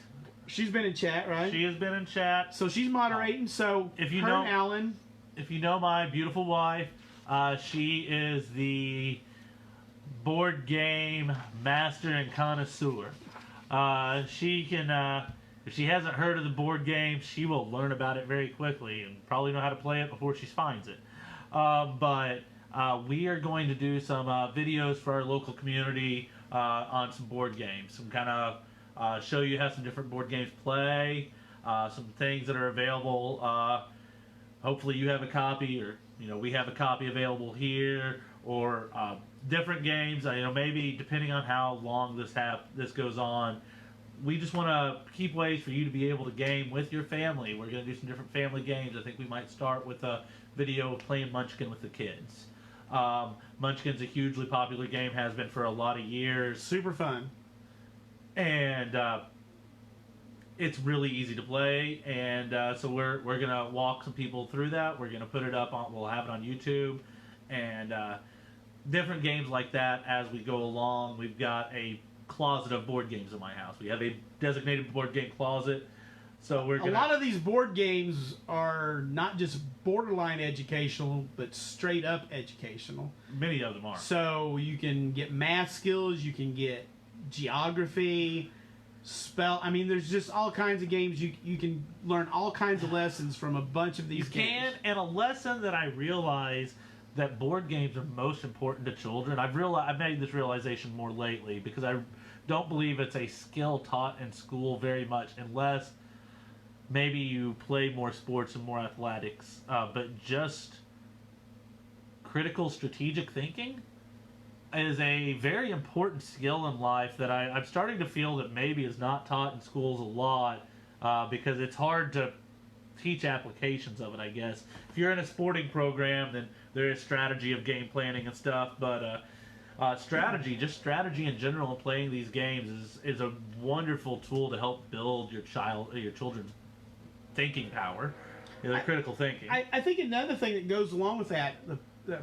She's been in chat, right? She has been in chat. So she's moderating. So if you her know and Alan. If you know my beautiful wife, she is the board game master and connoisseur. She can, if she hasn't heard of the board game, she will learn about it very quickly and probably know how to play it before she finds it. But we are going to do some videos for our local community on some board games, some kind of show you how some different board games play, some things that are available. Hopefully you have a copy, or we have a copy available here, or different games. Maybe depending on how long this goes on, we just want to keep ways for you to be able to game with your family. We're going to do some different family games. I think we might start with a video of playing Munchkin with the kids. Munchkin's a hugely popular game, has been for a lot of years. Super fun. And it's really easy to play. And so we're going to walk some people through that. We're going to put it up on, we'll have it on YouTube. And different games like that as we go along. We've got a closet of board games in my house. We have a designated board game closet. So we're gonna... A lot of these board games are not just borderline educational, but straight up educational. Many of them are. So you can get math skills, you can get geography, there's just all kinds of games. You can learn all kinds of lessons from a bunch of these games. And a lesson that I realize that board games are most important to children. I've made this realization more lately, because I don't believe it's a skill taught in school very much, unless maybe you play more sports and more athletics. But just critical strategic thinking is a very important skill in life that I'm starting to feel that maybe is not taught in schools a lot, because it's hard to teach applications of it, I guess. If you're in a sporting program, then there is strategy of game planning and stuff, but strategy in general and playing these games is a wonderful tool to help build your children's thinking power, their critical thinking. I think another thing that goes along with that,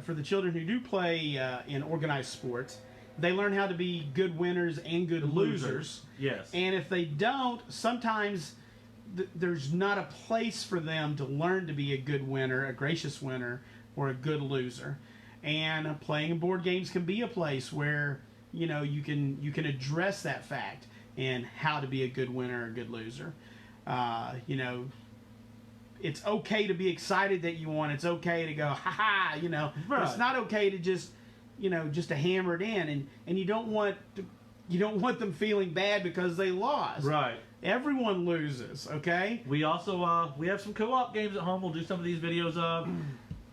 for the children who do play in organized sports, they learn how to be good winners and good losers. Yes. And if they don't, sometimes there's not a place for them to learn to be a good winner, a gracious winner, or a good loser. And playing board games can be a place where you can address that fact and how to be a good winner or a good loser. It's okay to be excited that you won. It's okay to go ha ha. Right. But it's not okay to just to hammer it in, and you don't want them feeling bad because they lost. Right. Everyone loses, okay? We also we have some co-op games at home we'll do some of these videos of,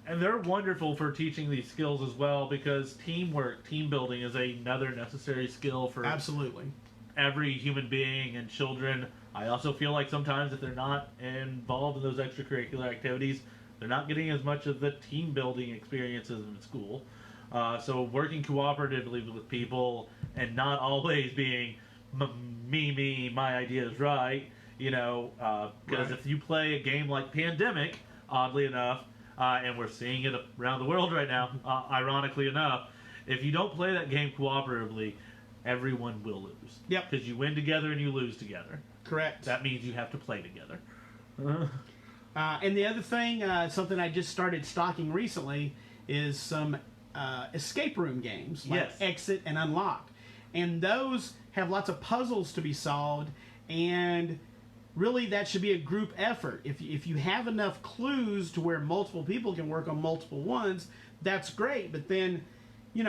and they're wonderful for teaching these skills as well, because teamwork, team building is another necessary skill for absolutely every human being and children. I also feel like sometimes if they're not involved in those extracurricular activities, they're not getting as much of the team building experiences in school. So working cooperatively with people and not always being me, my idea is right, because if you play a game like Pandemic, oddly enough, and we're seeing it around the world right now, ironically enough, if you don't play that game cooperatively, everyone will lose. Yep. Because you win together and you lose together. Correct. That means you have to play together. And the other thing, something I just started stocking recently, is some escape room games, like Exit and Unlock. And those have lots of puzzles to be solved, and really that should be a group effort. If you have enough clues to where multiple people can work on multiple ones, that's great. But then,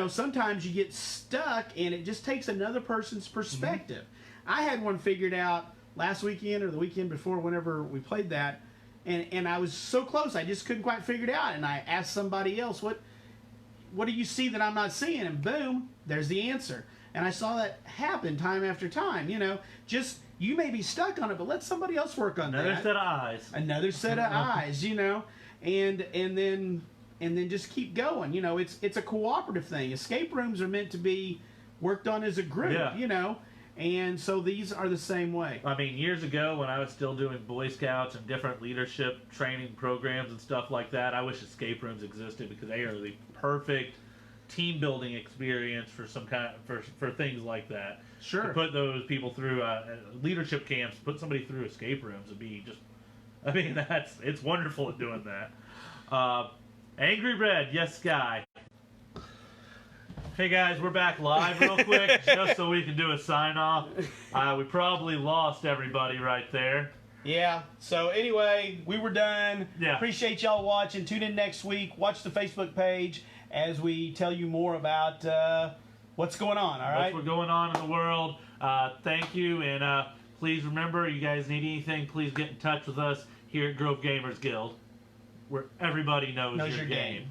sometimes you get stuck, and it just takes another person's perspective. Mm-hmm. I had one figured out last weekend or the weekend before, whenever we played that, and I was so close, I just couldn't quite figure it out. And I asked somebody else, what do you see that I'm not seeing? And boom, there's the answer. And I saw that happen time after time. Just you may be stuck on it, but let somebody else work on Another that. set of eyes. Another set of eyes. And then just keep going. It's a cooperative thing. Escape rooms are meant to be worked on as a group. Yeah. And so these are the same way. I mean, years ago when I was still doing Boy Scouts and different leadership training programs and stuff like that, I wish escape rooms existed, because they are the perfect team building experience for some kind for things like that. Sure. To put those people through leadership camps, put somebody through escape rooms would be just. I mean, it's wonderful at doing that. Angry Red, yes, Sky. Hey guys, we're back live real quick, just so we can do a sign off. We probably lost everybody right there. Yeah. So anyway, we were done. Yeah. Appreciate y'all watching. Tune in next week. Watch the Facebook page as we tell you more about what's going on. All right. What's going on in the world. Thank you, and please remember, you guys need anything, please get in touch with us here at Grove Gamers Guild, where everybody knows your game.